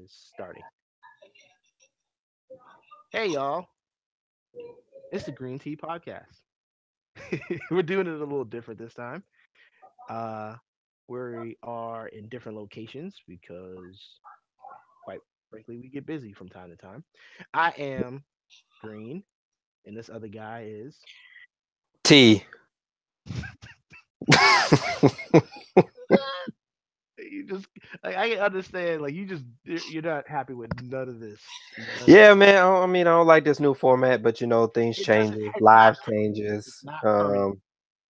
is starting. Hey, y'all. It's the Green Tea Podcast. We're doing it a little different this time. Uh, we are in different locations because, quite frankly, we get busy from time to time. I am Green, and this other guy is. T. You just, like, I can understand. Like, you're not happy with none of this. None of Yeah, it. man. I don't like this new format, but things It doesn't. changes, It's not life permanent. It's changes. not permanent.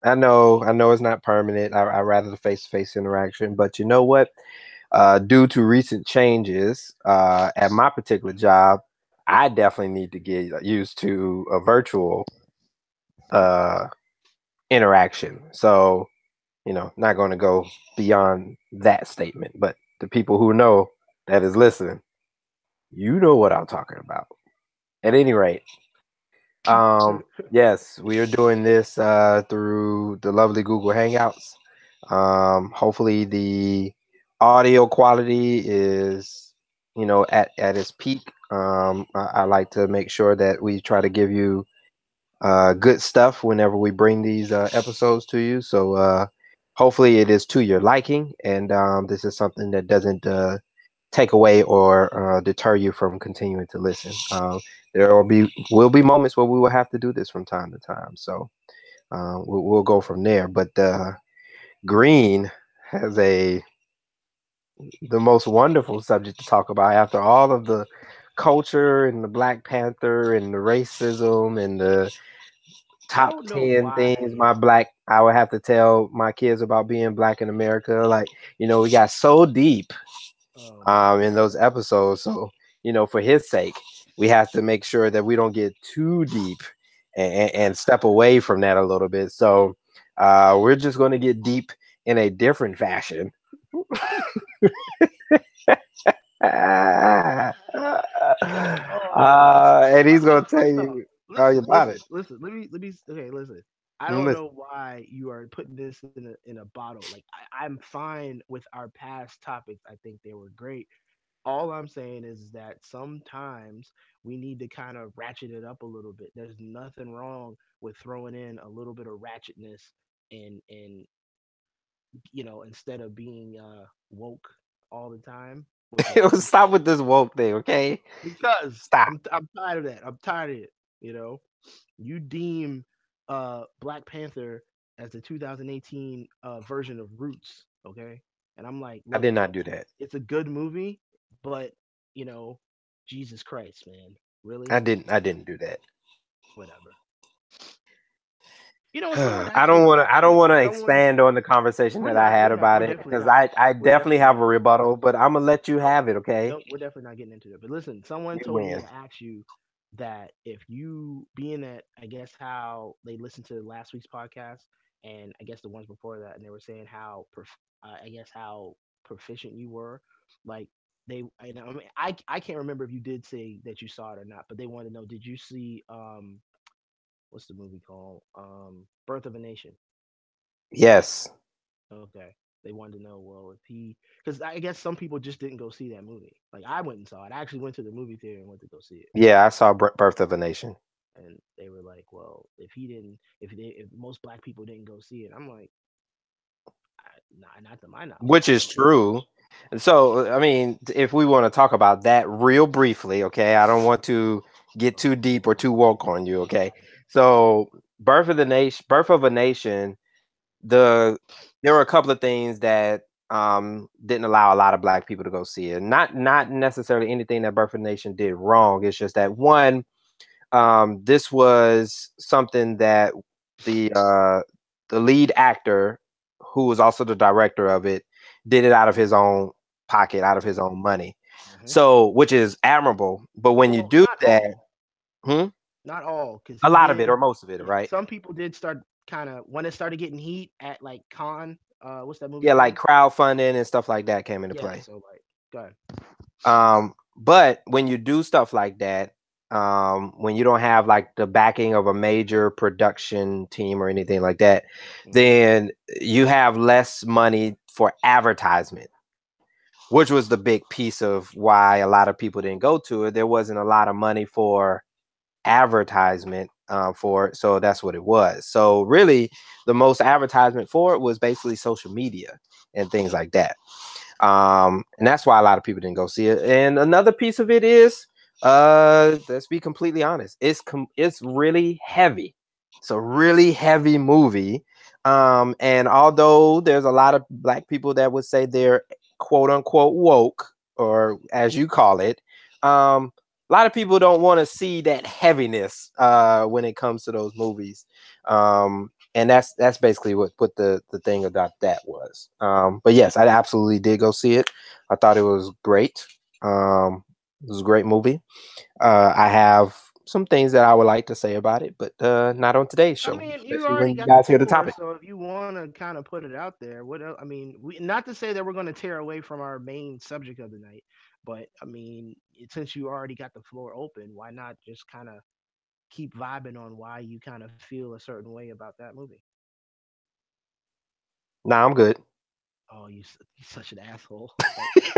I know it's not permanent. I rather the face-to-face interaction, but you know what? Due to recent changes at my particular job, I definitely need to get used to a virtual uh, interaction. So, not going to go beyond that statement, but the people who know that is listening, you know what I'm talking about. At any rate, yes, we are doing this through the lovely Google Hangouts. Hopefully, the audio quality is, at its peak. I like to make sure that we try to give you good stuff whenever we bring these episodes to you. So hopefully, it is to your liking, and this is something that doesn't take away or deter you from continuing to listen. There will be moments where we will have to do this from time to time. So we'll go from there. But Green has the most wonderful subject to talk about after all of the culture and the Black Panther and the racism and the I top don't know 10 things why. I would have to tell my kids about being black in America. Like, we got so deep Oh my in god. those episodes. So, for his sake, we have to make sure that we don't get too deep and step away from that a little bit. So, we're just going to get deep in a different fashion. Oh, And he's going to tell first off, you all listen, about listen, it. listen. Let me. Okay, listen. I Mm, don't listen. know why you are putting this in a bottle. Like, I'm fine with our past topics. I think they were great. All I'm saying is that sometimes we need to kind of ratchet it up a little bit. There's nothing wrong with throwing in a little bit of ratchetness and instead of being woke all the time, which I think we Stop with this woke thing, okay? because Stop. I'm tired of that. I'm tired of it. You know, you deem Black Panther as the 2018 version of Roots, okay? And I'm like, I look, did not do that. it's a good movie, but you know, Jesus Christ, man, really? I didn't do that. Whatever. Someone I don't actually, want to. I don't want to someone, expand on the conversation that I had we're not, about we're it definitely because not, I we're definitely definitely have a not. rebuttal, but I'm gonna let you Nope, have it. Okay, nope, we're definitely not getting into it. But listen, someone you told me win. to ask you that if you, being that, I guess how they listened to last week's podcast and I guess the ones before that, and they were saying how, I guess how proficient you were, like I mean, I can't remember if you did say that you saw it or not, but they wanted to know, did you see what's the movie called? Birth of a Nation. Yes, Okay. They wanted to know, well, if he, because I guess some people just didn't go see that movie. Like, I went and saw it. I actually went to the movie theater and went to go see it. yeah, I saw Birth of a Nation, And they were like, well, if he didn't, if most black people didn't go see it, I'm like, not to my knowledge. which is true. And so, I mean, if we want to talk about that real briefly, okay, I don't want to get too Oh deep or Lord. too woke on you, okay. So, Birth of a Nation, the there were a couple of things that didn't allow a lot of black people to go see it. Not necessarily anything that Burford Nation did wrong. It's just that one, this was something that the uh the lead actor, who was also the director of it, did it out of his own pocket, out of his own money. Hmm. So, which is admirable. But when you Well, do not that, all, hmm, not all, because a he lot of it or did. most of it, right? Some people did start kind of when it started getting heat at like Con. What's that movie Yeah, like called? crowdfunding and stuff like that came into Yeah. play. So like, go ahead. But when you do stuff like that, when you don't have like the backing of a major production team or anything like that, Hmm. then you have less money for advertisement. which was the big piece of why a lot of people didn't go to it. There wasn't a lot of money for advertisement for it, so that's what it was. So really, the most advertisement for it was basically social media and things like that. And that's why a lot of people didn't go see it. And another piece of it is, let's be completely honest, it's really heavy. It's a really heavy movie. And although there's a lot of black people that would say they're quote unquote woke, or as you call it, a lot of people don't want to see that heaviness when it comes to those movies. And that's basically what the thing about that was. But yes, I absolutely did go see it. I thought it was great. It was a great movie. I have some things that I would like to say about it, but not on today's I show, mean, you especially when already you got the guys hear the floor, topic. so if you want to kind of put it out there, what else? I mean, not to say that we're going to tear away from our main subject of the night, but I mean, since you already got the floor open, why not just kind of keep vibing on why you kind of feel a certain way about that movie? Nah, I'm good. Oh, you're such an asshole. Like,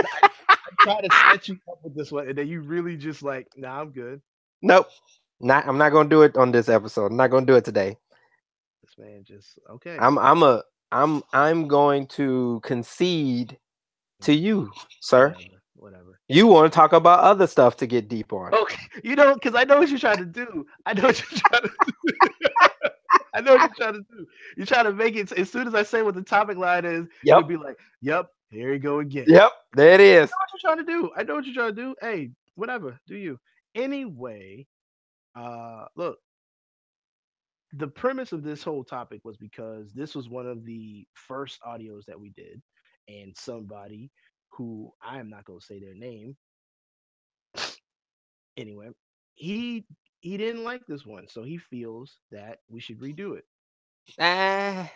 I try to set you up with this one, and then you really just like, nah, I'm good. Nope. Not. I'm not gonna do it on this episode. I'm not gonna do it today. This man just okay. I'm. I'm a. I'm going to concede to Mm, you, sir. whatever, whatever. You want to talk about other stuff to get deep on. Okay, because I know what you're trying to do. I know what you're trying to do. I know what you're trying to do. You're trying to make it as soon as I say what the topic line is, you'll Yep. be like, "Yep, here you go again." Yep. There it is. What you're trying to do? I know what you're trying to do. Hey, whatever, do you? Anyway, look, the premise of this whole topic was because this was one of the first audios that we did, and somebody who I am not going to say their name anyway, he he didn't like this one, so he feels that we should redo it. Ah.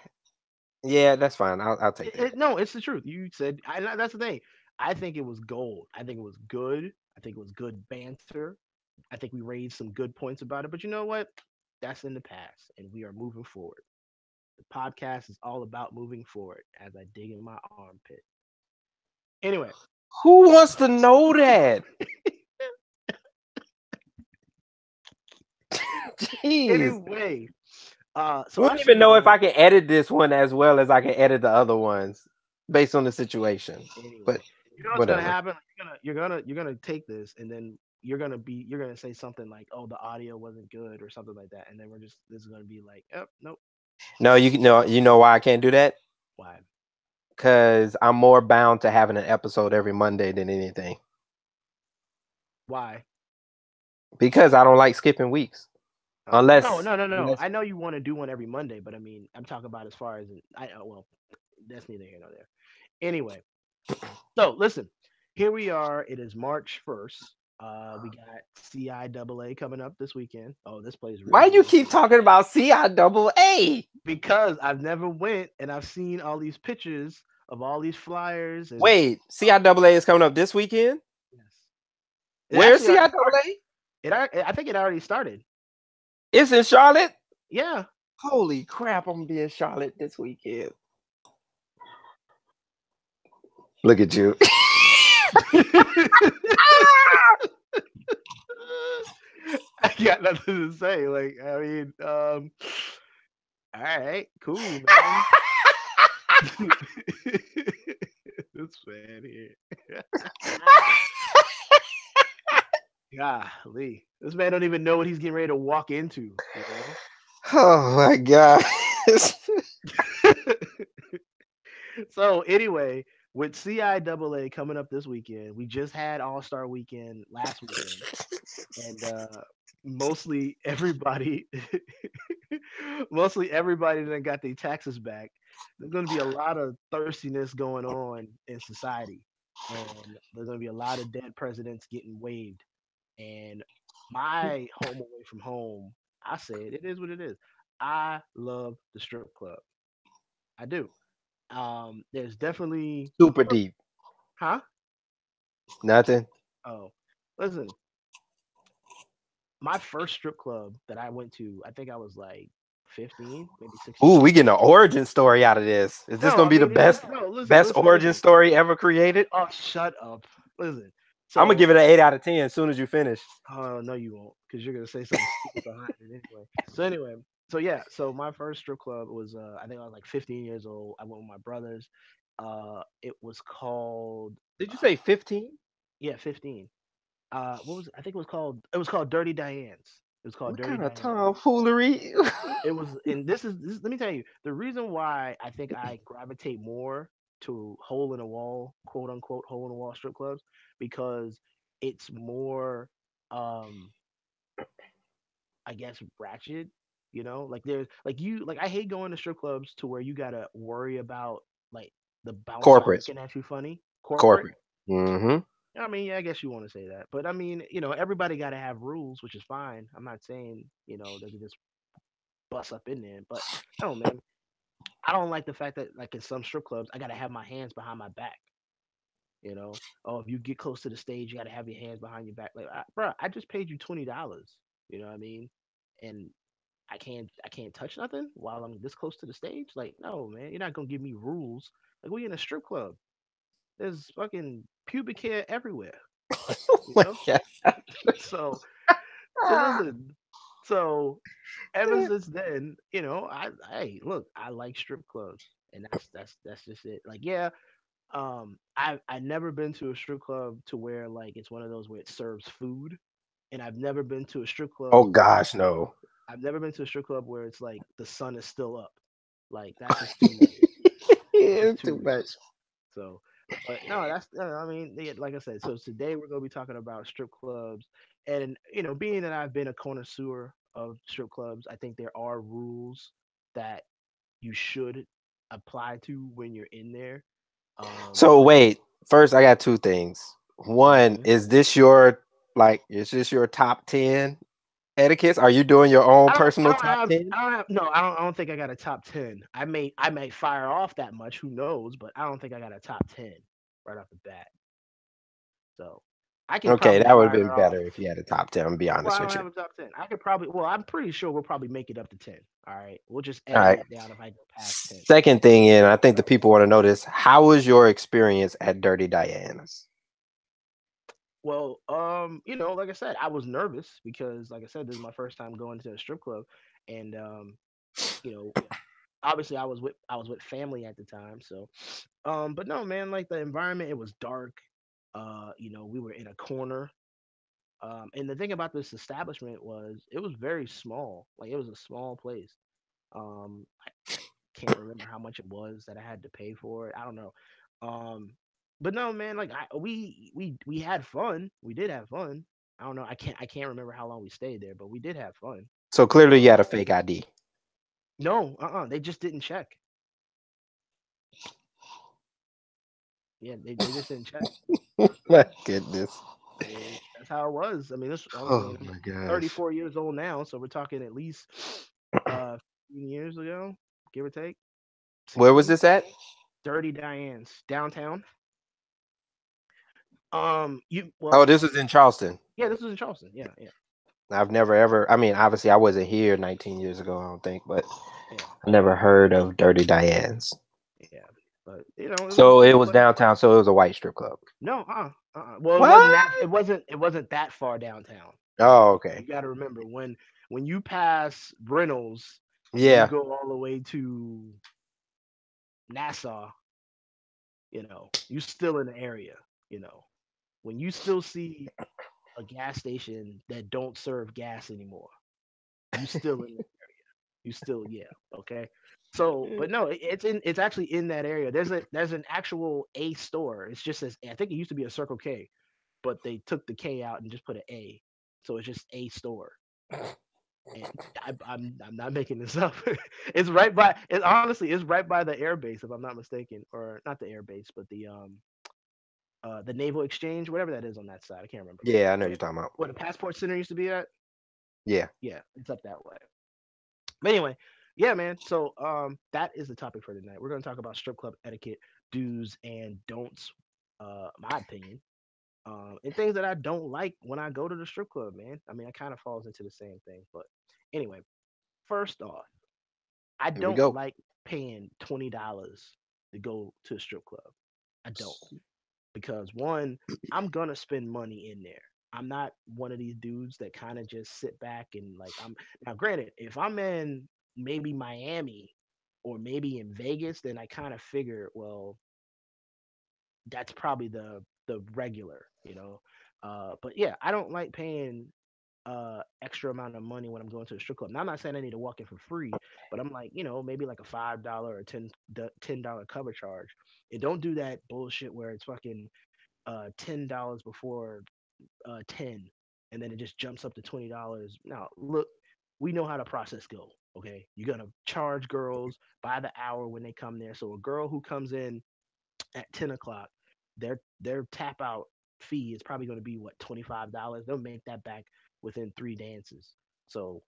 Yeah, that's fine. I'll take that. No, it's the truth. You said that's the thing. I think it was gold. I think it was good. I think it was good banter. I think we raised some good points about it. But you know what? That's in the past, and we are moving forward. The podcast is all about moving forward as I dig in my armpit. Anyway, Who wants to know that? Jeez. anyway, I so I don't even started know if going I can edit this one as well as I can edit the other ones based on the situation. But anyway. You know what's gonna whatever. happen? You're gonna take this, and then you're gonna say something like, "Oh, the audio wasn't good" or something like that, and then this is gonna be like, "Yep, nope." No, you know why I can't do that? Why? Because I'm more bound to having an episode every Monday than anything. Why? Because I don't like skipping weeks. Oh no, Unless no, no, no. unless I know you want to do one every Monday, but I mean, I'm talking about as far as well, that's neither here nor there. Anyway, so listen, here we are. It is March 1st. We got CIAA coming up this weekend. Oh, this place really why good you keep talking about CIAA? because I've never went and I've seen all these pictures of all these flyers and Wait, CIAA is coming up this weekend? yes, it Where's actually already started. CIAA? I think it already started. It's in Charlotte? Yeah. Holy crap, I'm gonna be in Charlotte this weekend. Look at you. I got nothing to say. Like, I mean, all right, cool, man. This man here. Golly. This man don't even know what he's getting ready to walk into, you know? Oh my god. So anyway, with CIAA coming up this weekend, we just had All Star Weekend last weekend, and mostly everybody, mostly everybody that got their taxes back. There's going to be a lot of thirstiness going on in society, and there's going to be a lot of dead presidents getting waived. And my home away from home, I said it is what it is. I love the strip club. I do. There's definitely, Super deep. huh? Nothing. Oh, listen, my first strip club that I went to, I think I was like 15, maybe Ooh, 16. we getting an origin story out of this. Is this No, gonna I be the mean, best no. Listen, best listen, origin listen. story ever created? Oh, shut up. Listen. I'm gonna So, give it an 8 out of 10 as soon as you finish. oh no, you won't, because you're gonna say something stupid behind it anyway. So anyway, so yeah, so my first strip club was I think I was like 15 years old. I went with my brothers. It was called Did you say 15? yeah, 15. What was it? I think it was called Dirty Diane's. It was called What Dirty kind of Diane's. tomfoolery? It was, and this. Let me tell you, the reason why I think I gravitate more to hole in a wall, quote unquote, hole in a wall strip clubs, because it's more, um, I guess, ratchet. Like there's like I hate going to strip clubs to where you gotta worry about like the bouncer Corporate. looking at you funny, corporate. Corporate. Mm-hmm. I mean, yeah, I guess you want to say that, but I mean, everybody got to have rules, which is fine. I'm not saying they can just bust up in there, but no, man, I don't like the fact that like in some strip clubs, I got to have my hands behind my back. Oh, if you get close to the stage, you got to have your hands behind your back. Like, bro, I just paid you $20. You know what I mean? And I can't touch nothing while I'm this close to the stage. Like, no, man, you're not gonna give me rules. Like, we in a strip club. There's fucking pubic hair everywhere. Oh You my know. God. So listen. So ever since then, I look, I like strip clubs, and that's just it. Like, yeah, I never been to a strip club to where like it's one of those where it serves food, and I've never been to a strip club Oh where gosh, no. I've never been to a strip club where it's like the sun is still up. Like that's just too much. It's just It's too too weird. much. So, but no, I mean, yeah, like I said, so today we're gonna be talking about strip clubs, and being that I've been a connoisseur of strip clubs, I think there are rules that you should apply to when you're in there. Um, So wait, first I got two things. One, mhm. is this your top 10 etiquettes? Are you doing your own I personal don't top have, 10? I don't have, no, I don't think I got a top 10. I may fire off that much, who knows? But I don't think I got a top 10 right off the bat. So I can Okay, probably that would have been fire off. better if you had a top 10, I'm be Well, I honest don't with you. have a top 10. I could probably, well, I'm pretty sure we'll probably make it up to 10. All right. We'll just All edit right. it down if I go past 10. Second thing, and I think the people want to know this. How was your experience at Dirty Diana's? Well, like I said, I was nervous because, like I said, this is my first time going to a strip club, and you know, obviously I was with family at the time, so, but no, man, like the environment, it was dark. We were in a corner. And the thing about this establishment was it was very small. Like it was a small place. I can't remember how much it was that I had to pay for it. I don't know. Um, but no, man, like we had fun. We did have fun. I don't know. I can't remember how long we stayed there, but we did have fun. So clearly you Um, had a fake ID. no, they just didn't check. Yeah, they just didn't check. My goodness. I mean, that's how it was. I mean, Oh I'm my gosh. 34 years old now, so we're talking at least 15 years ago, give or take, Where was 16. this at? Dirty Diane's downtown. You Oh, well, this was in Charleston. yeah, this was in Charleston. Yeah, yeah, I've never ever, I mean, obviously I wasn't here 19 years ago, I don't think, but yeah, I never heard of Dirty Diane's. yeah. But it was a So it cool was place. downtown, so it was a white strip club. No, well, it wasn't What? that. It wasn't that far downtown. All Oh, right, okay. you got to remember when you pass Reynolds and you Yeah. go all the way to Nassau, you still in the area. You know, when you still see a gas station that don't serve gas anymore, you still in the area. You still, yeah, okay. So, but no, it's actually in that area. There's an actual A store. It's just as I think it used to be a Circle K, but they took the K out and just put an A, so it's just a store. And I'm not making this up. It's right by. It honestly is right by the air base, if I'm not mistaken, or not the air base, but the Naval Exchange, whatever that is on that side. I can't remember. Yeah, I know what you're But talking about. where the Passport Center used to be at, Yeah. yeah, it's up that way. But anyway, yeah, man. So that is the topic for tonight. We're gonna talk about strip club etiquette, do's and don'ts. My opinion. And things that I don't like when I go to the strip club, man. I mean, it kind of falls into the same thing. But anyway, first off. I Here we don't go. like paying $20 to go to a strip club. I don't, because one, I'm gonna spend money in there. I'm not one of these dudes that kind of just sit back and like I'm now granted, if I'm in maybe Miami or maybe in Vegas, then I kind of figure, well, that's probably the regular, you know. But yeah, I don't like paying extra amount of money when I'm going to a strip club. Now I'm not saying I need to walk in for free, but I'm like, maybe like a $5 or $10 cover charge. And don't do that bullshit where it's fucking $10 before 10, and then it just jumps up to $20. Now look, we know how the process go. Okay, you're gonna charge girls by the hour when they come there. So a girl who comes in at 10 o'clock, their tap out fee is probably going to be what, $25. They'll make that back within 3 dances. So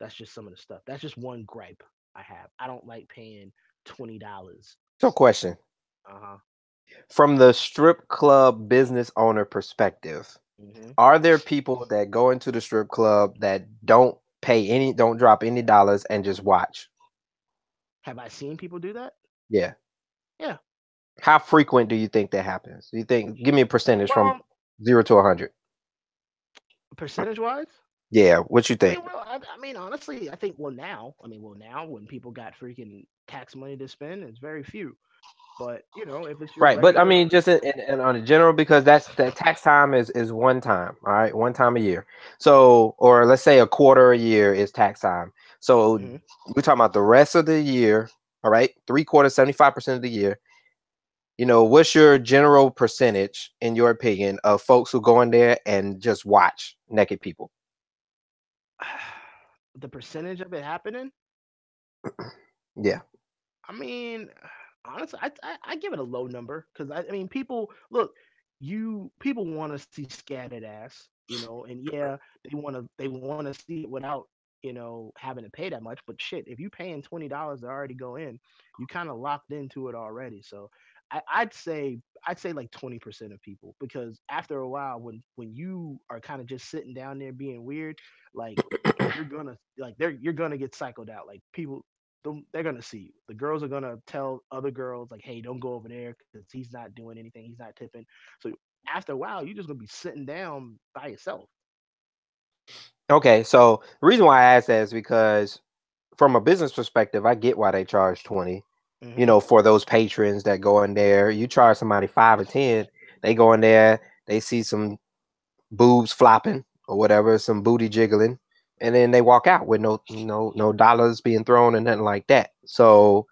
that's just some of the stuff. That's just one gripe I have. I don't like paying $20. So, question Uh huh. from the strip club business owner perspective: Hmm. are there people that go into the strip club that don't drop any dollars and just watch? Have I seen people do that? Yeah. Yeah. How frequent do you think that happens? Do you think? Give me a percentage from Well, 0 to 100. percentage wise, Yeah. What you I think? mean, well, I mean, honestly, I think, well, now when people got freaking tax money to spend, it's very few. But if it's your Right, but I regular, mean, just in on a general, because that tax time is one time, all right, one time a year. So, or let's say a quarter a year is tax time. So mhm. we're talking about the rest of the year, all right, 3/4, 75% of the year. What's your general percentage, in your opinion, of folks who go in there and just watch naked people? The percentage of it happening, Yeah. I mean, honestly, I give it a low number because I mean, people look, people want to see scattered ass, and yeah, they want to see it without having to pay that much. But shit, if you paying $20 to already go in, you kind of locked into it already. So I'd say like 20% of people, because after a while, when you are kind of just sitting down there being weird, like you're gonna get cycled out. Like people, they're gonna see you. The girls are gonna tell other girls like, "Hey, don't go over there because he's not doing anything. He's not tipping." So after a while, you're just gonna be sitting down by yourself. Okay, so the reason why I asked that is because from a business perspective, I get why they charge 20. Hmm. For those patrons that go in there, you charge somebody 5 or 10, they go in there, they see some boobs flopping or whatever, some booty jiggling, and then they walk out with no dollars being thrown and nothing like that. So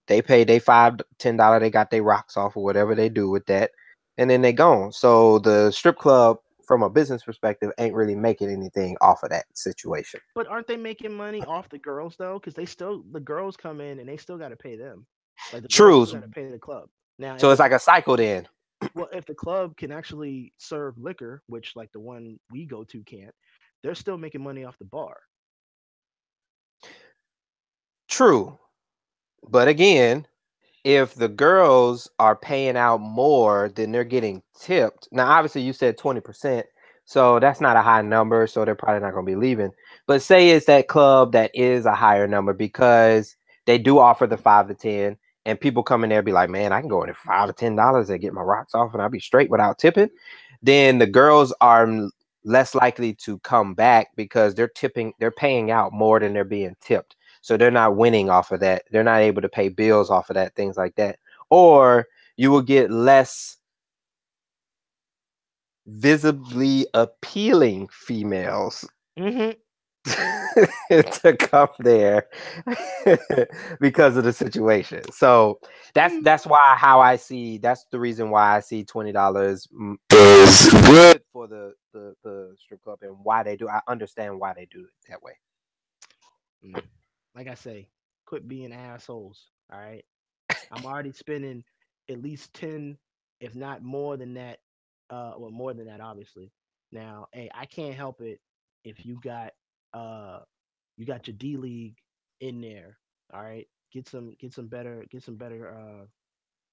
they pay they $5, $10, they got their rocks off or whatever they do with that, and then they gone. So the strip club, from a business perspective, ain't really making anything off of that situation. But aren't they making money off the girls though? Because the girls come in and they still got to pay them. Like the girls True. still got to pay the club. Now, So it's like a cycle then. if the club can actually serve liquor, which like the one we go to can't, they're still making money off the bar. True. But again, if the girls are paying out more than they're getting tipped, now obviously you said 20%, so that's not a high number, so they're probably not going to be leaving. But say it's that club that is a higher number because they do offer the 5 to 10, and people come in there be like, man, I can go in at $5 or $10 and get my rocks off, and I'll be straight without tipping. Then the girls are less likely to come back because they're paying out more than they're being tipped. So they're not winning off of that. They're not able to pay bills off of that, things like that. Or you will get less visibly appealing females Hmm. to come there because of the situation. So that's why how I see that's the reason why I see $20 is good for the strip club, and why they do. I understand why they do it that way. Like I say, quit being assholes. All right. I'm already spending at least 10, if not more than that. Well, more than that, obviously. Now, hey, I can't help it if uh you got your D League in there. All right. Get some better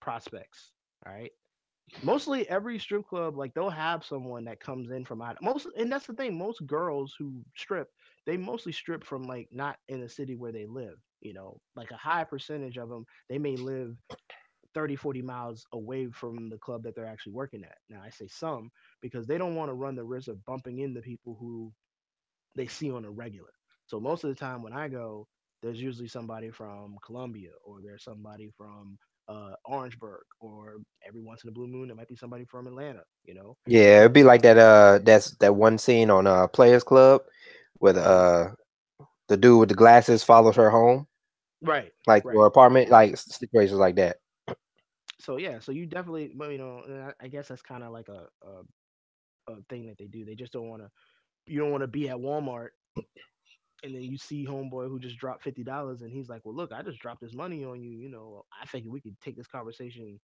prospects. All right. Mostly every strip club, like they'll have someone that comes in from out most, and that's the thing. Most girls who strip, they mostly strip from like not in the city where they live. Like a high percentage of them, they may live 30, 40 miles away from the club that they're actually working at. Now, I say some because they don't want to run the risk of bumping into people who they see on a regular. So most of the time when I go, there's usually somebody from Columbia or there's somebody from Orangeburg, or every once in a blue moon there might be somebody from Atlanta. Yeah, it'd be like that. That's that one scene on Players Club where Mhm. the dude with the glasses follows her home, Right, like to right. her apartment, like situations like that. So yeah, so you definitely, well, and I guess that's kind of like a thing that they do. They just don't want to. You don't want to be at Walmart and then you see homeboy who just dropped $50 and he's like, "Well, look, I just dropped this money on you. I think we could take this conversation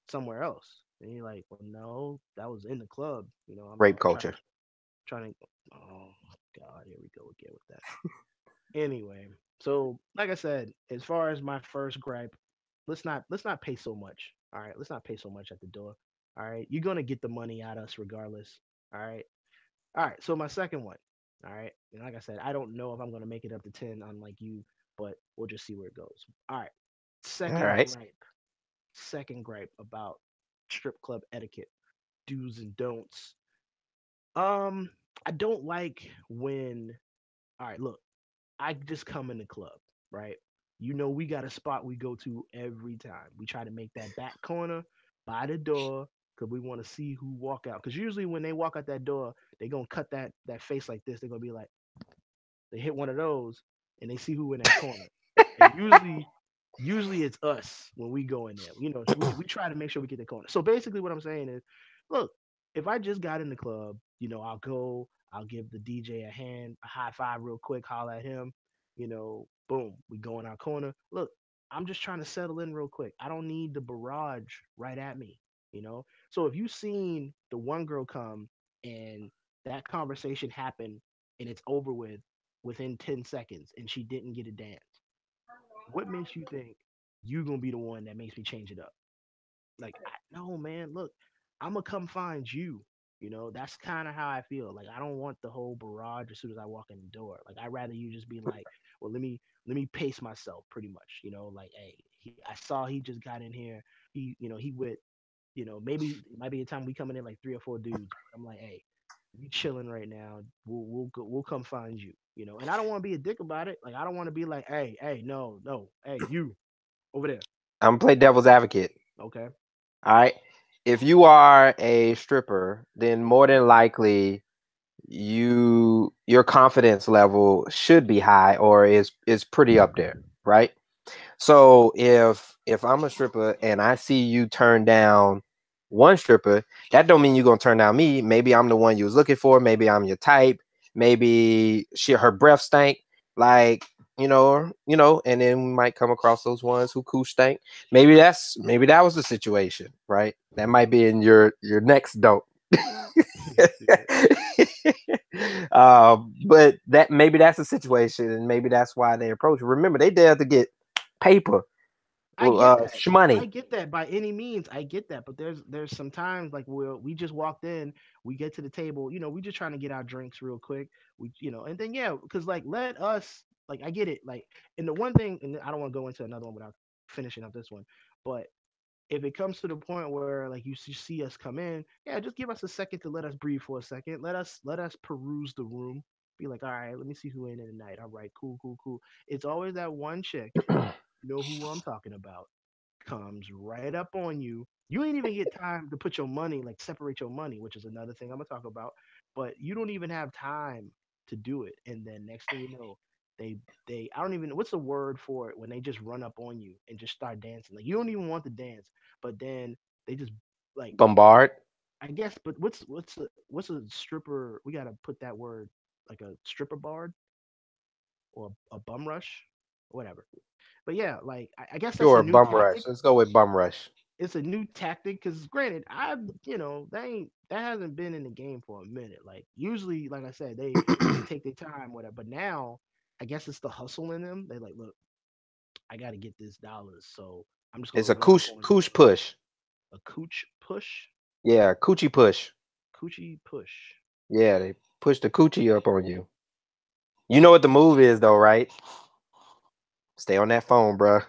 somewhere else." And you're like, "Well, no, that was in the club. I'm Rape trying to culture. trying to." Oh God, here we go again with that. Anyway, so like I said, as far as my first gripe, let's not pay so much. All right, let's not pay so much at the door. All right, you're gonna get the money out of us regardless. All right. All right. So my second one. All right. And like I said, I don't know if I'm gonna make it up to 10, unlike you, but we'll just see where it goes. All right. All Second right. gripe. Second gripe about strip club etiquette, do's and don'ts. Um, I don't like when. All right, look, I just come in the club, right? We got a spot we go to every time. We try to make that back corner by the door because we want to see who walk out. Because usually when they walk out that door, they gonna cut that face like this. They're gonna be like, they hit one of those and they see who in that corner. And usually it's us when we go in there. We try to make sure we get the corner. So basically what I'm saying is, look, if I just got in the club, I'll give the DJ a hand, a high five real quick, holler at him, boom, we go in our corner. Look, I'm just trying to settle in real quick. I don't need the barrage right at me. So if you seen the one girl come and that conversation happened and it's over within 10 seconds and she didn't get a dance, what makes you think you gonna be the one that makes me change it up? Like, no, man, look, I'm gonna come find you. That's kind of how I feel. Like, I don't want the whole barrage as soon as I walk in the door. Like, I'd rather you just be like, well, let me pace myself, pretty much. Like, hey, I saw he just got in here. He with, maybe it might be a time we coming in like 3 or 4 dudes. But I'm like, hey, we chilling right now. We'll come find you. And I don't want to be a dick about it. Like, I don't want to be like, hey, no, no, hey, you over there. I'm gonna play devil's advocate. Okay. All right. If you are a stripper, then more than likely your confidence level should be high or is pretty up there, right? So if I'm a stripper and I see you turn down one stripper, that don't mean you're gonna turn down me. Maybe I'm the one you was looking for. Maybe I'm your type. Maybe her breath stank. Like and then we might come across those ones who cool stank. Maybe that was the situation, right? That might be in your next dope. Yeah. But maybe that's the situation, and maybe that's why they approach. Remember, they dare to get paper, I get that. I shmoney. get that by any means. I get that. But there's some times like where we just walked in, we get to the table, we just trying to get our drinks real quick. And then yeah, because like let us like I get it. Like, and the one thing, and I don't want to go into another one without finishing up this one, but if it comes to the point where like you see us come in, yeah, just give us a second to let us breathe for a second. Let us peruse the room. Be like, all right, let me see who in there tonight. All right, cool, cool, cool. It's always that one chick, who I'm talking about, comes right up on you. You ain't even get time to put your money, like separate your money, which is another thing I'm gonna talk about. But you don't even have time to do it, and then next thing you know, they I don't even, what's the word for it when they just run up on you and just start dancing. Like, you don't even want to dance, but then they just like, Bombard. I guess. But what's a stripper? We gotta put that word, like a stripper bard or a bum rush, whatever. But yeah, like I guess that's a Sure, new bum rush. tactic. Let's go with bum rush. It's a new tactic because granted, that hasn't been in the game for a minute. Like, usually, like I said, they take their time, whatever. But now, I guess it's the hustle in them. They like, look, I got to get this dollars, so I'm just gonna It's a run up cooch on you. cooch push. A cooch push, Yeah, coochie push. coochie push. Yeah, they push the coochie up on you. You know what the move is though, right? Stay on that phone, bruh.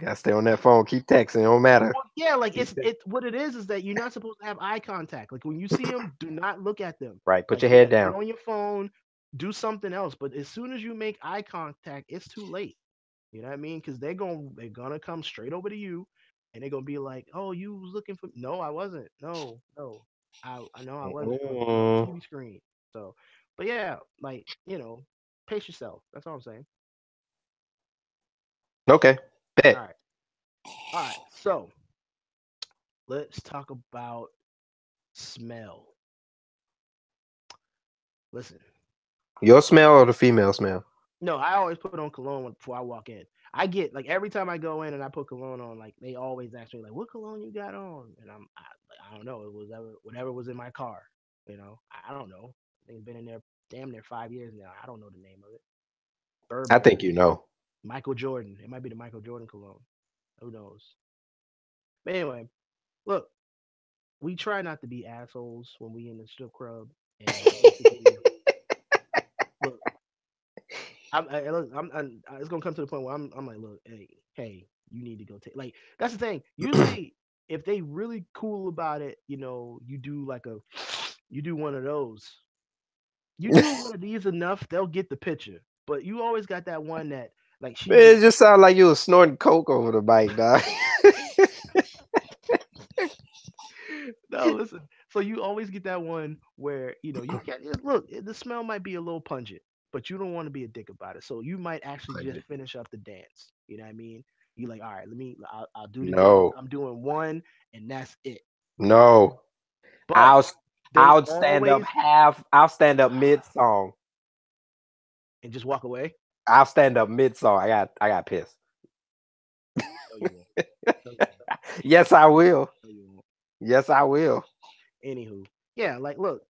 Gotta stay on that phone. Keep texting. It don't matter. Well, yeah, like Keep it. What it is that you're not supposed to have eye contact. Like when you see them, do not look at them. right. Put Like your yeah, head get down. on your phone, do something else. But as soon as you make eye contact, it's too late. You know what I mean? Because they're gonna come straight over to you, and they're gonna be like, "Oh, you was looking for?" No, I wasn't. No, no, I know I wasn't. I was looking at the Mm, TV screen. So, but yeah, like pace yourself. That's all I'm saying. okay. All Bet. right, all right. So let's talk about smell. Listen, Your smell or the female smell? no, I always put on cologne before I walk in. I get like every time I go in and I put cologne on, like they always ask me like, "What cologne you got on?" And I don't know. It was whatever was in my car. I don't know. I think it's been in there damn near 5 years now. I don't know the name of it. I Burberry, think you know. Michael Jordan. It might be the Michael Jordan cologne. Who knows? But anyway, look, we try not to be assholes when we in the strip club, and basically, look, look, it's gonna come to the point where I'm like, look, hey, you need to go take. Like, that's the thing. Usually, if they really cool about it, you do like you do one of those. You do one of these enough, they'll get the picture. But you always got that one that, like, Man, it just sounded like you was snorting coke over the bike, dog. no, listen. So you always get that one where you can't look. The smell might be a little pungent, but you don't want to be a dick about it. So you might actually just finish up the dance. You know what I mean? You like, all right, I'll do the dance. No, I'm doing one, and that's it. no. But I'll they I'll stand up always half. I'll stand up mid song. and just walk away. I'll stand up mid song. I got pissed. No, you won't. No, you won't. Yes, I will. No, you won't. Yes, I will. Anywho, yeah, like look,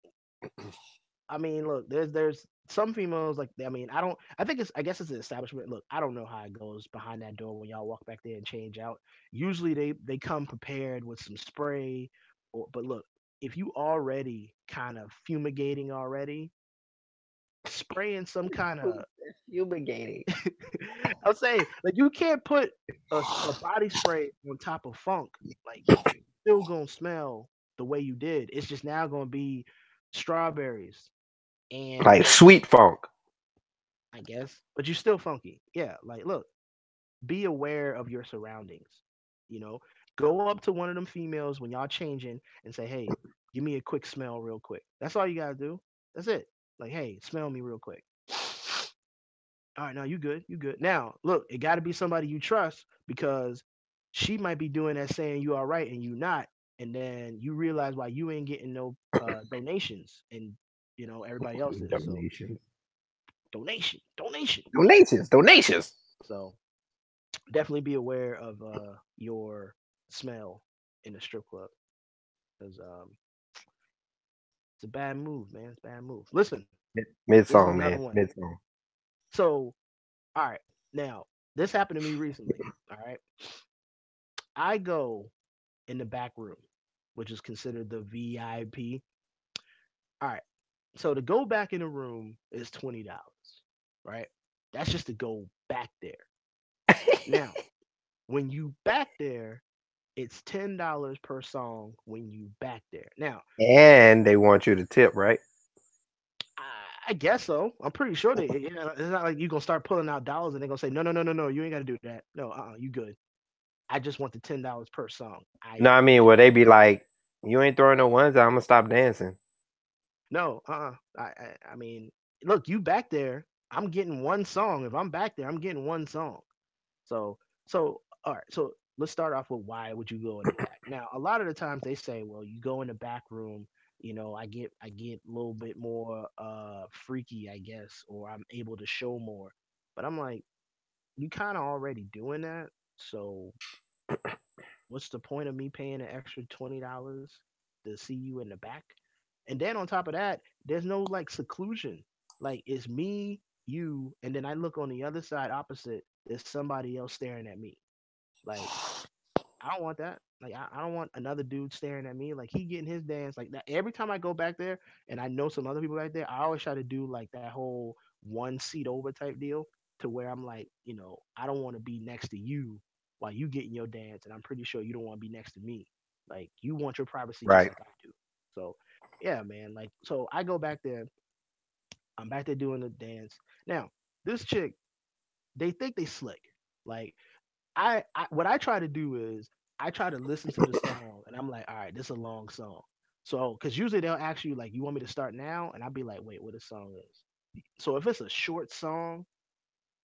I mean, look, there's some females like I mean, I don't I guess it's an establishment. Look, I don't know how it goes behind that door when y'all walk back there and change out. Usually they come prepared with some spray but look, if you already kind of fumigating already, spraying some kind of Fumigating. I'll say like you can't put a body spray on top of funk. Like still gonna smell the way you did. It's just now gonna be strawberries and Like sweet funk. I guess, but you're still funky. Yeah, like look, be aware of your surroundings. You know, go up to one of them females when y'all changing and say, "Hey, give me a quick smell, real quick." That's all you gotta do. That's it. Like, hey, smell me real quick. All right, now you good. You good. Now, look, it got to be somebody you trust because she might be doing that saying you all right and you not, and then you realize why you ain't getting no donations and everybody else is. So Donations. donation. Donations. Donations. So definitely be aware of your smell in the strip club because it's a bad move, man. It's a bad move. Listen, Mid this is song, another man. one. Mid song. So, all right, now this happened to me recently. All right, I go in the back room, which is considered the VIP. All right, so to go back in the room is $20, right? That's just to go back there. Now, when you back there, it's $10 per song when you back there. Now, And they want you to tip, right? I guess so. I'm pretty sure it's not like you're gonna start pulling out dollars and they're gonna say, no, no, no, no, no, you ain't gotta do that. No, you good. I just want the $10 per song. No, I mean, well, they be like, you ain't throwing no ones out. I'm gonna stop dancing. No, I mean, look, you back there. I'm getting one song. If I'm back there, I'm getting one song. So all right. So let's start off with why would you go in the back? Now, a lot of the times they say, well, you go in the back room. I get a little bit more freaky, I guess, or I'm able to show more. But I'm like, you kind of already doing that. So what's the point of me paying an extra $20 to see you in the back? And then on top of that, there's no like seclusion. Like it's me, you, and then I look on the other side opposite. There's somebody else staring at me. Like I don't want that. Like I don't want another dude staring at me. Like he getting his dance. Like that. Every time I go back there, and I know some other people right there, I always try to do like that whole one seat over type deal. to where I'm like, I don't want to be next to you while you getting your dance, and I'm pretty sure you don't want to be next to me. Like you want your privacy just Right. like I do. So yeah, man. Like so I go back there. I'm back there doing the dance. Now this chick, they think they slick. Like what I try to do is I try to listen to the song, and I'm like, all right, this is a long song. So because usually they'll ask you like, you want me to start now, and I'll be like, wait, what the song is. So if it's a short song,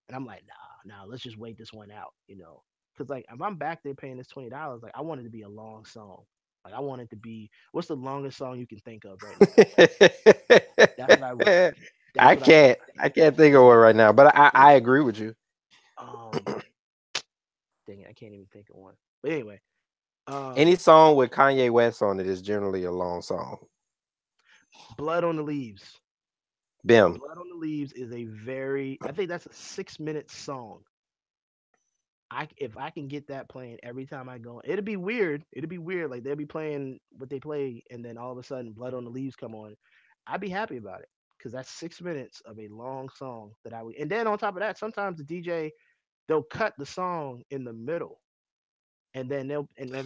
and I'm like, nah, let's just wait this one out. Because like if I'm back there paying this $20, like I want it to be a long song. Like I want it to be what's the longest song you can think of right now? That's what I would. That's I what I would. I can't think of one right now, but I agree with you. Um, dang it, I can't even think of one. But anyway, Any um, song with Kanye West on it is generally a long song. Blood on the Leaves. Bim. Blood on the Leaves is I think that's a 6 minute song. If I can get that playing every time I go, it'd be weird. It'd be weird. Like they'll be playing what they play, and then all of a sudden, Blood on the Leaves come on. I'd be happy about it because that's 6 minutes of a long song that I would. And then on top of that, sometimes the DJ they'll cut the song in the middle, and then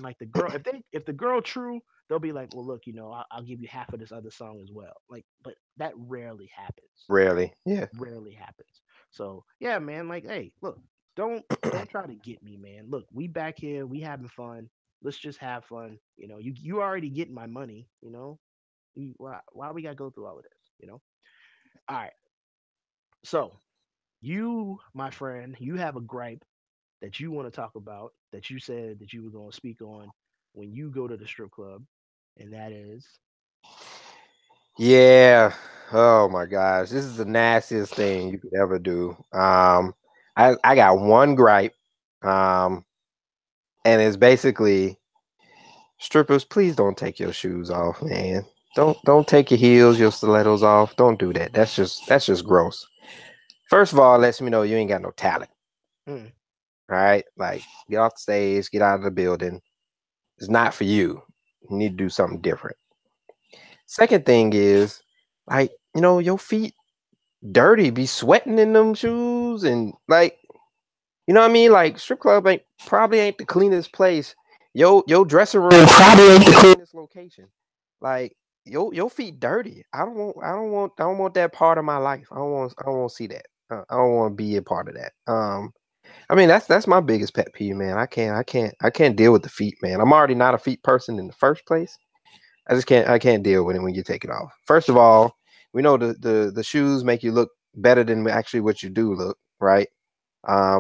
like the girl, if the girl true, they'll be like, well, look, I'll give you half of this other song as well. Like, but that rarely happens. Rarely. Yeah. Rarely happens. So yeah, man. Like, hey, look, don't try to get me, man. Look, we back here, we having fun. Let's just have fun. You already getting my money. Why we gotta go through all of this? All right. So you, my friend, you have a gripe that you want to talk about that you said that you were going to speak on when you go to the strip club, and that is Yeah. Oh my gosh. This is the nastiest thing you could ever do. I got one gripe. Um, and it's basically strippers, please don't take your shoes off, man. Don't take your heels, your stilettos off. Don't do that. That's just gross. First of all, it lets me know you ain't got no talent. mm, All right? Like, get off the stage, get out of the building. It's not for you. You need to do something different. Second thing is, like, your feet dirty, be sweating in them shoes, and like, you know what I mean? Like, strip club probably ain't the cleanest place. Your dressing room probably ain't the cleanest location. Like, your feet dirty. I don't want that part of my life. I don't want to see that. I don't want to be a part of that. I mean, that's my biggest pet peeve, man. I can't deal with the feet, man. I'm already not a feet person in the first place. I can't deal with it when you take it off. First of all, we know the shoes make you look better than actually what you do look, right?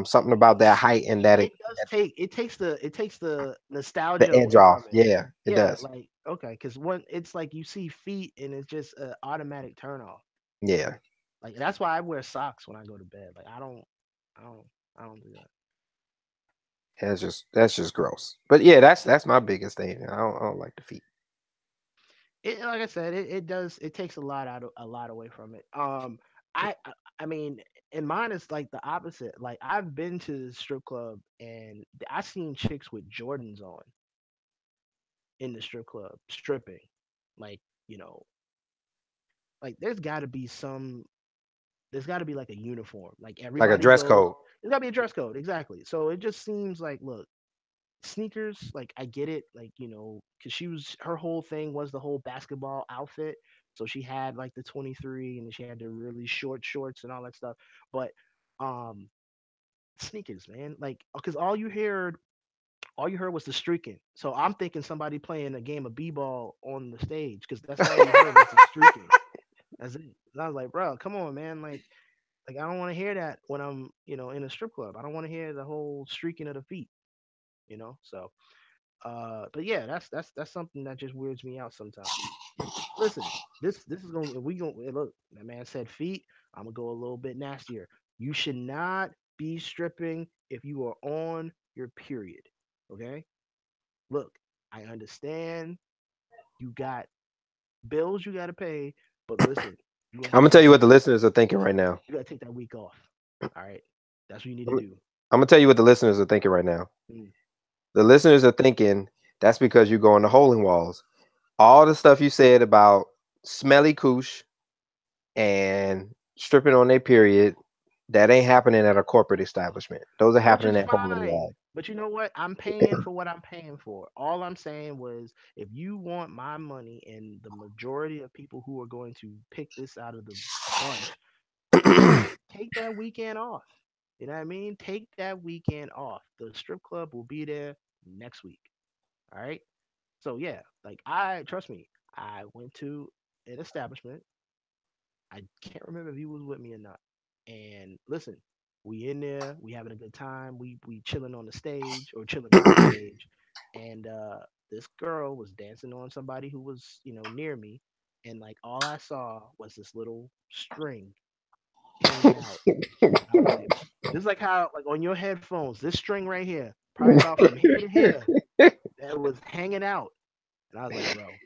Something about that height and it does take it takes the the nostalgia edge away off. from it. Yeah, it Yeah, does. like okay, because when it's like you see feet and it's just an automatic turn off. Yeah, Like that's why I wear socks when I go to bed. Like I don't, I don't do that. that's just gross. But yeah, that's my biggest thing. I don't like the feet. Like I said, it does it takes a lot away from it. I mean, and mine is like the opposite. Like I've been to the strip club and I seen chicks with Jordans on in the strip club stripping. Like you know, like there's got to be like a uniform. Like Like a everybody dress goes. code. There's got to be a dress code exactly. So it just seems like look sneakers, like I get it, like because her whole thing was the whole basketball outfit. So she had like the 23, and then she had the really short shorts and all that stuff. But um, sneakers, man, like because all you heard was the streaking. So I'm thinking somebody playing a game of b-ball on the stage because that's all you heard was the streaking. That's it. And I was like, bro, come on, man, like I don't want to hear that when I'm in a strip club. I don't want to hear the whole streaking of the feet. So but yeah, that's something that just weirds me out sometimes. Listen, this is gonna we gonna look. That man said feet. I'm gonna go a little bit nastier. You should not be stripping if you are on your period. Okay, look, I understand you got bills you got to pay, but listen, you gonna I'm have gonna to tell take you that what the listeners are thinking right now. you gotta take that week off. All right, that's what you need to I'm, do. I'm gonna tell you what the listeners are thinking right now. Mm. The listeners are thinking that's because you're going to hole in walls. All the stuff you said about smelly koosh and stripping on their period, That ain't happening at a corporate establishment. Those are Which happening is at home and fine. lab. But you know what? I'm paying for what I'm paying for. All I'm saying was if you want my money and the majority of people who are going to pick this out of the bunch, hey, take that weekend off. You know what I mean? Take that weekend off. The strip club will be there next week. All right. So yeah, like I trust me, I went to an establishment. I can't remember if he was with me or not. And listen, we in there, we having a good time. We chilling on the stage or chilling by the stage, and this girl was dancing on somebody who was near me, and like all I saw was this little string hanging out. I was like, this is like how like on your headphones, this string right here, probably about from here to here, that was hanging out, and I was like, bro,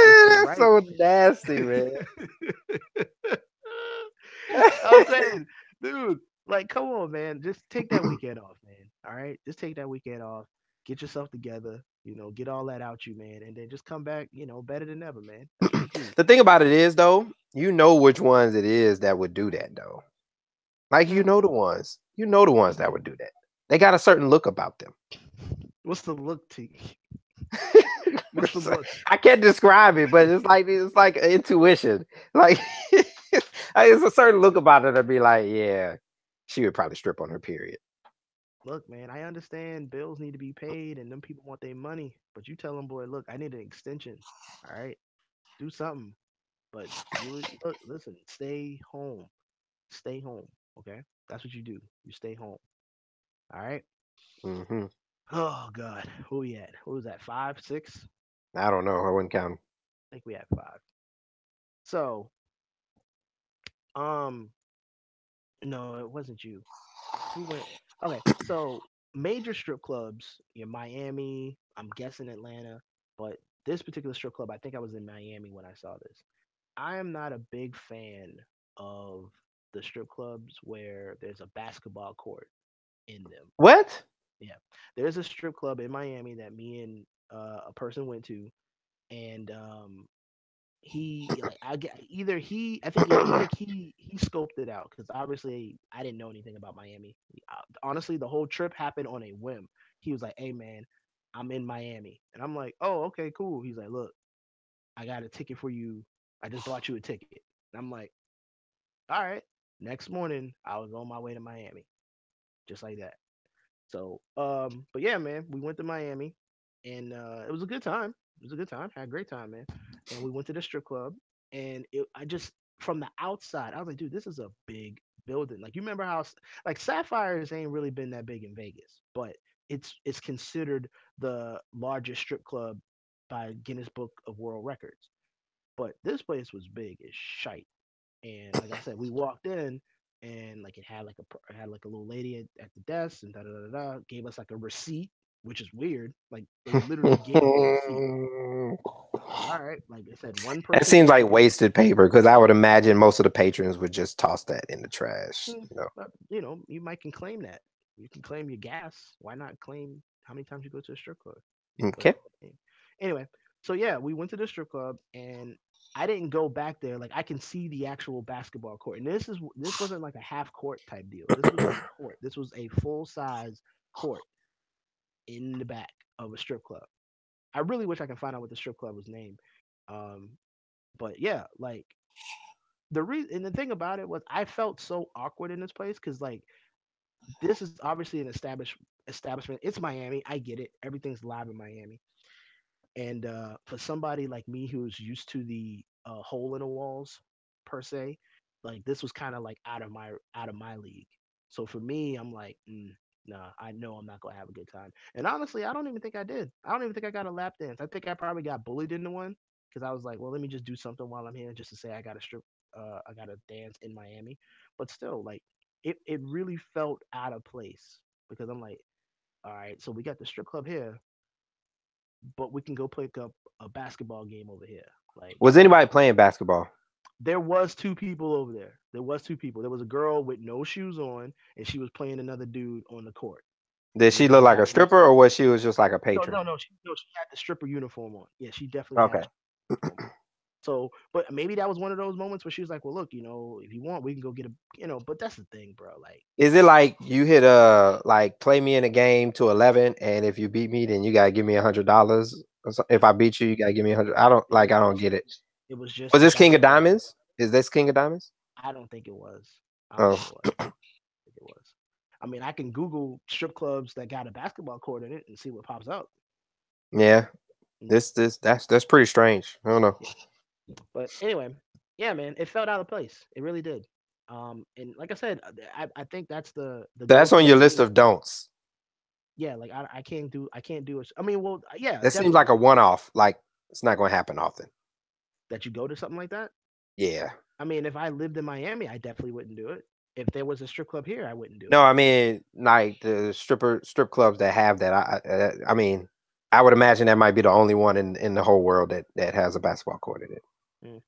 this ain't right. So nasty, man. I'm saying, dude, like, come on, man. Just take that weekend off, man. All right, just take that weekend off. Get yourself together. Get all that out you, man, and then just come back, better than ever, man. That's what you do. The thing about it is, though, you know which ones it is that would do that, though. Like Hmm. you know the ones that would do that. They got a certain look about them. What's the look to? What's the look? I can't describe it, but it's like intuition. Like it's a certain look about it. I'd be like, yeah, she would probably strip on her period. Look, man. I understand bills need to be paid, and them people want their money. But you tell them, boy, look, I need an extension. All right, do something. But look, listen, stay home. Stay home. Okay, that's what you do. You stay home. All right. Hmm. Oh God, who we at? Who was that? Five, six? I don't know. I wouldn't count. I think we had five. So, um, no, it wasn't you. Who went? Okay, so major strip clubs in Miami. I'm guessing Atlanta, but this particular strip club, I think I was in Miami when I saw this. I am not a big fan of the strip clubs where there's a basketball court in them. What? Yeah, there's a strip club in Miami that me and a person went to, and he like I get either he I think yeah he scoped it out because obviously I didn't know anything about Miami. Honestly, the whole trip happened on a whim. He was like, "Hey man, I'm in Miami," and I'm like, "Oh okay cool." He's like, "Look, I got a ticket for you. I just bought you a ticket." And I'm like, "All right." Next morning, I was on my way to Miami, just like that. So, but yeah, man, we went to Miami, and it was a good time. It was a good time. Had a great time, man. And we went to the strip club, and I just from the outside, I was like, dude, this is a big building. Like, you remember how like Sapphires ain't really been that big in Vegas, but it's considered the largest strip club by Guinness Book of World Records. But this place was big as shite. And like I said, we walked in and like it had like a little lady at the desk and da da da da gave us like a receipt, which is weird. Like they literally gave you a receipt. Like, all right, like I said, one It person seems came like in. wasted paper because I would imagine most of the patrons would just toss that in the trash. You might can claim that. You can claim your gas. Why not claim how many times you go to a strip club? But Okay. anyway, so yeah, we went to the strip club and I didn't go back there. Like I can see the actual basketball court, and this wasn't like a half court type deal. This was a court. This was a full size court in the back of a strip club. I really wish I could find out what the strip club was named. Um, but yeah, like the reason and the thing about it was I felt so awkward in this place because like this is obviously an establishment. It's Miami. I get it. Everything's live in Miami. And for somebody like me who's used to the hole in the walls per se, like this was kind of like out of my league. So for me, I'm like, nah, I know I'm not gonna have a good time. And honestly, I don't even think I did. I don't even think I got a lap dance. I think I probably got bullied into one because I was like, well, let me just do something while I'm here, just to say I got a strip, I got a dance in Miami. But still, like it really felt out of place because I'm like, all right, so we got the strip club here, but we can go pick up a basketball game over here. Like Was anybody playing basketball? there was two people over there. There was two people. There was a girl with no shoes on, and she was playing another dude on the court. Did And she then look the like guy a was stripper or was she was just like a no, patron? no, no. She had the stripper uniform on. Yeah, she definitely had Okay. a stripper uniform on. So, but maybe that was one of those moments where she was like, "Well, look, if you want, we can go get a, But that's the thing, bro. Like, Is it like you hit like play me in a game to 11, and if you beat me, then you gotta give me $100? If I beat you, you gotta give me 100. it was I don't just, get it. it was just Was a this King battle. of Diamonds? Is this King of Diamonds? I don't think it was. I don't think Oh, it was. I think it was. I mean, I can Google strip clubs that got a basketball court in it and see what pops up. yeah. Mm, That's pretty strange. I don't know. yeah. But anyway, yeah, man, it felt out of place. It really did. And like I said, I think that's the That's growth on for your list me. of don'ts. Yeah, like I can't do it. I mean, well, yeah, That seems definitely like a one-off. Like it's not going to happen often. that you go to something like that. Yeah. I mean, if I lived in Miami, I definitely wouldn't do it. If there was a strip club here, I wouldn't do No, it. I mean like the strip clubs that have that. I mean, I would imagine that might be the only one in the whole world that has a basketball court in it. Mm,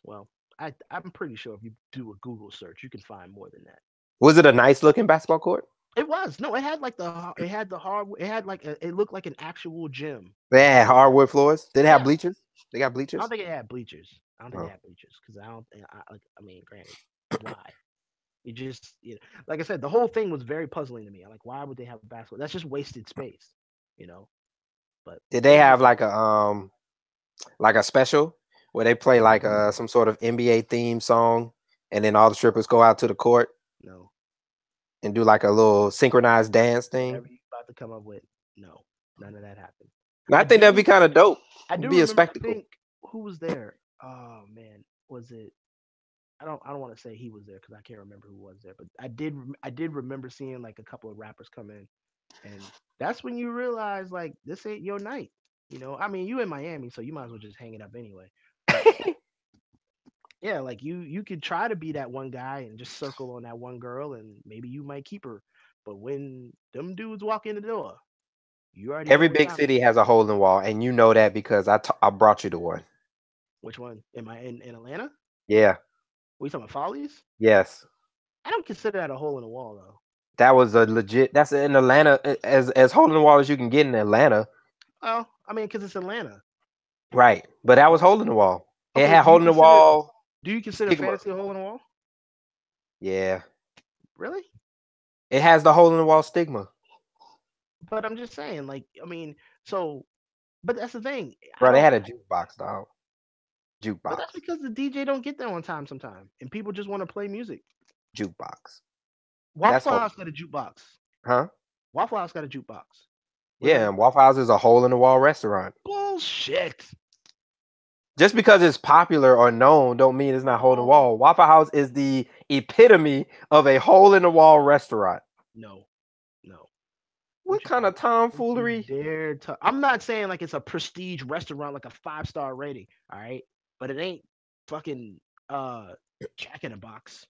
well, I'm pretty sure if you do a Google search, you can find more than that. Was it a nice looking basketball court? It was no, it had like it looked like an actual gym. They Like had hardwood floors. Did they have yeah, bleachers? They got I don't bleachers. think it had bleachers. I don't think they Oh. had bleachers because I don't. I mean, granted, why? You just like I said, the whole thing was very puzzling to me. I'm like, why would they have a basketball? That's just wasted space, you know. But Did it they is have what like a special where they play like some sort of NBA theme song, and then all the strippers go out to the court no, and do like a little synchronized dance thing? whatever you about to come up with, no, none of that happened. And I I think that'd do, be kind of dope. I It'd do be a remember. I spectacle. think who was there? Oh man, was it? I don't want to say he was there because I can't remember who was there, but I did remember seeing like a couple of rappers come in, and that's when you realize like this ain't your night. I mean, you in Miami, so you might as well just hang it up anyway. But yeah, like you could try to be that one guy and just circle on that one girl, and maybe you might keep her. But when them dudes walk in the door, you already know Every what big time it city is. has a hole in the wall, and you know that because I brought you to one. Which one? Am I in Atlanta? Yeah. We talking about Follies? Yes. I don't consider that a hole in the wall though. That was a legit. That's in Atlanta, as hole in the wall as you can get in Atlanta. Well, I mean, because it's Atlanta. Right. But that was hole in the wall. It Okay, had hole in the wall do you consider stigma. fantasy a hole in the wall? Yeah. Really? It has the hole in the wall stigma. But I'm just saying, like, I mean, so, but that's the thing. I Bro, they don't. had a jukebox, dog. But Jukebox. that's because the DJ don't get there on time, and people just want to play music. Jukebox. That's Waffle hole. House got a jukebox. Huh? Waffle House got a jukebox. What Yeah, the and Waffle House is a hole in the wall restaurant. bullshit? Just because it's popular or known don't mean it's not hole in the No, wall. Waffle House is the epitome of a hole in the wall restaurant. no, no. What kind of Don't you tomfoolery? dare to. I'm not saying like it's a prestige restaurant, like a 5-star rating. All right, but it ain't fucking Jack in a Box.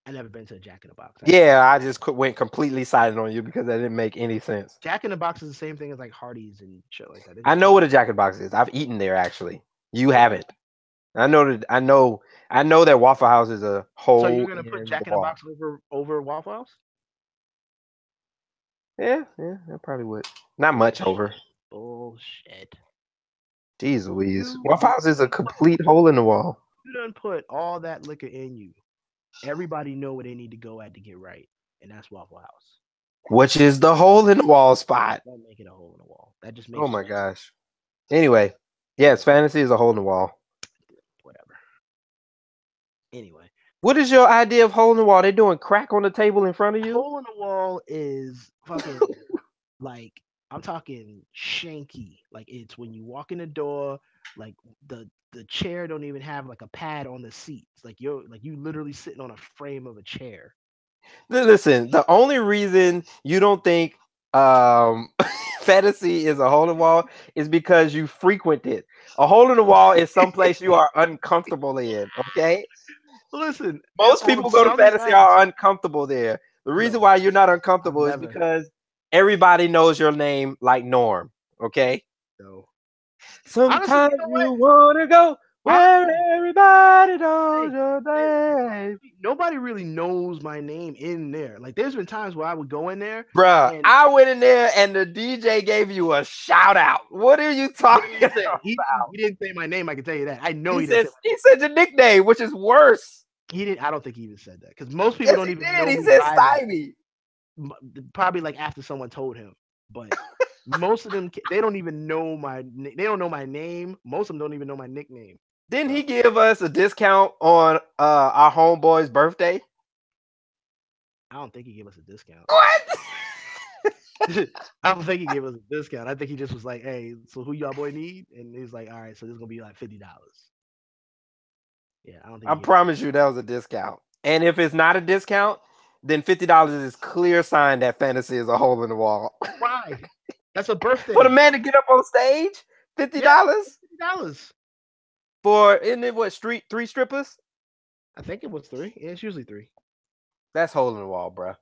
I never been to a Jack in the Box. Yeah, I just went completely silent on you because that didn't make any sense. Jack in the Box is the same thing as like Hardee's and shit like that. I know what a Jack in the Box is. I've eaten there actually. You haven't. I know that. I know that Waffle House is a So you're hole gonna put in the Jack in the wall. Box over Waffle House? Yeah, I probably would. Not much over. Bullshit. Jeez Louise. You Waffle House is a complete hole in the wall. you done put all that liquor in you. Everybody know where they need to go at to get right, and that's Waffle House. Which is the hole in the wall spot. Don't make it a hole in the wall. That just makes Oh it my fancy. gosh. Anyway, yes, fantasy is a hole in the wall. Whatever. Anyway, What is your idea of hole in the wall? They doing crack on the table in front of you? hole in the wall is fucking like I'm talking shanky. Like it's when you walk in the door, like the chair don't even have like a pad on the seats. Like you literally sitting on a frame of a chair. Listen, the only reason you don't think fantasy is a hole in the wall is because you frequent it. A hole in the wall is someplace you are uncomfortable in. Okay, Listen, most on people go to some fantasy nights, are uncomfortable there. The reason no, why you're not I've uncomfortable is never. because everybody knows your name like Norm. Okay, No. Honestly, sometimes you know what? you wanna go. Where everybody knows Hey, your name. nobody really knows my name in there. Like, there's been times where I would go in there Bruh, and I went in there and the DJ gave you a shout out. What are you what did talking he say? about? He didn't say my name. I can tell you that. I know He he didn't says say he said your nickname, which is worse. he didn't. I don't think he even said that because most people Yes, don't he even did. know He me said by that. Stymie. Probably like after someone told him, but most of them they don't even know they don't know my name. Most of them don't even know my nickname. Didn't So he give us a discount on our homeboy's birthday? I don't think he gave us a discount. What? I don't think he gave us a discount. I think he just was like, "Hey, so who y'all boy need?" And he's like, "All right, so this is gonna be like $50." Yeah, I don't think I he gave us. promise you that was a discount. And if it's not a discount, then $50 is clear sign that fantasy is a hole in the wall. Why? That's a For the birthday. man to get up on stage, $50 Yeah, $50. for isn't it what street three strippers? I think it was three. Yeah, it's usually three. That's hole in the wall, bro.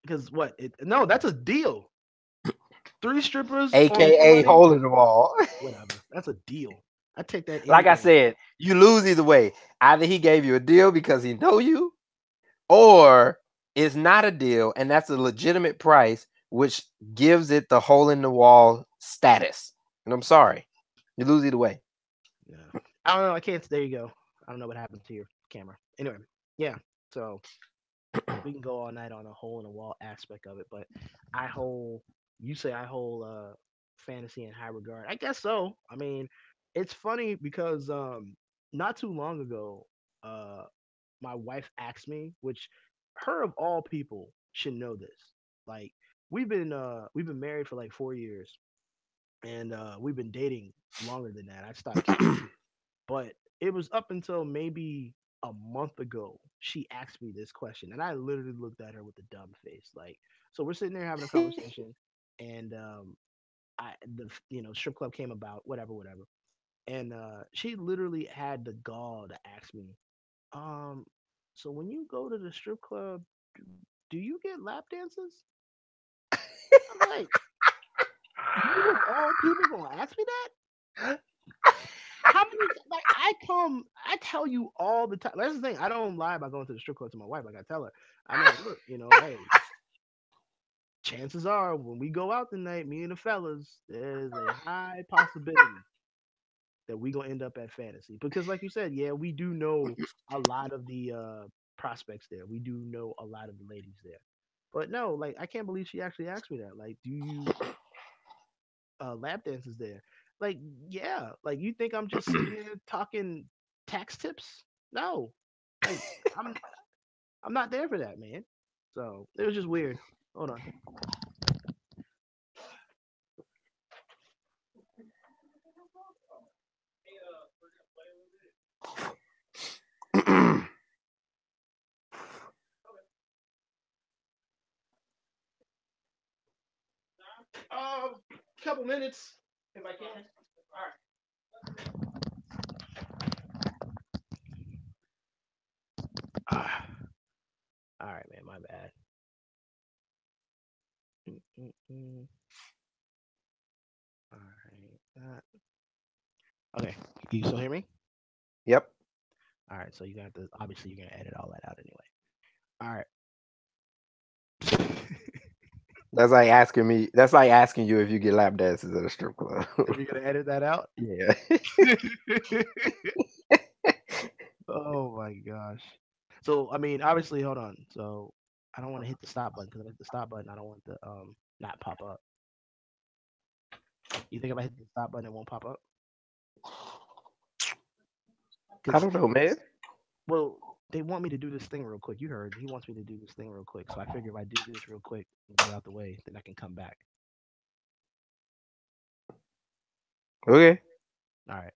Because what? No, that's a deal. Three strippers on one AKA money. hole in the wall. Whatever. That's a deal. I take that any Like I day. said, you lose either way. Either he gave you a deal because he know you, or it's not a deal and that's a legitimate price, which gives it the hole in the wall status. And I'm sorry, you lose either way. Yeah. I don't know. I can't. There you go. I don't know what happened to your camera. Anyway, yeah. So we can go all night on a hole in the wall aspect of it, but I hold. You say I hold fantasy in high regard. I guess so. I mean, it's funny because not too long ago, uh, my wife asked me, which her of all people should know this. Like we've been married for like 4 years, and we've been dating longer than that. I stopped counting. But it was up until maybe a month ago she asked me this question, and I literally looked at her with a dumb face. Like, so we're sitting there having a conversation, and strip club came about, whatever, whatever, and she literally had the gall to ask me, um, so when you go to the strip club, do, do you get lap dances? I'm like, you of all people gonna ask me that? How many like I tell you all the time. That's the thing. I don't lie about going to the strip club to my wife. Like I tell her, I'm like, look, hey, chances are when we go out tonight, me and the fellas, there's a high possibility that we gonna end up at fantasy. Because like you said, yeah, we do know a lot of the prospects there. We do know a lot of the ladies there. But no, like I can't believe she actually asked me that. Like, do you lap dances there? Like, yeah. Like you think I'm just sitting there talking tax tips? No. Like I'm I'm not there for that, man. So it was just weird. Hold on. Couple minutes if I can. All right. All right, man. My bad. Mm-mm-mm. All right. Okay. You still hear me? Yep. All right. So you got to obviously you're gonna edit all that out anyway. All right. That's like asking me. That's like asking you if you get lap dances at a strip club. If you're gonna edit that out. Yeah. Oh my gosh. So I mean, obviously, hold on. So I don't want to hit the stop button because if I hit the stop button, I don't want the not pop up. You think if I hit the stop button, it won't pop up? I Because don't know, man. well, they want me to do this thing real quick. You heard he wants me to do this thing real quick. So I figure if I do this real quick and get out the way, then I can come back. Okay. All right.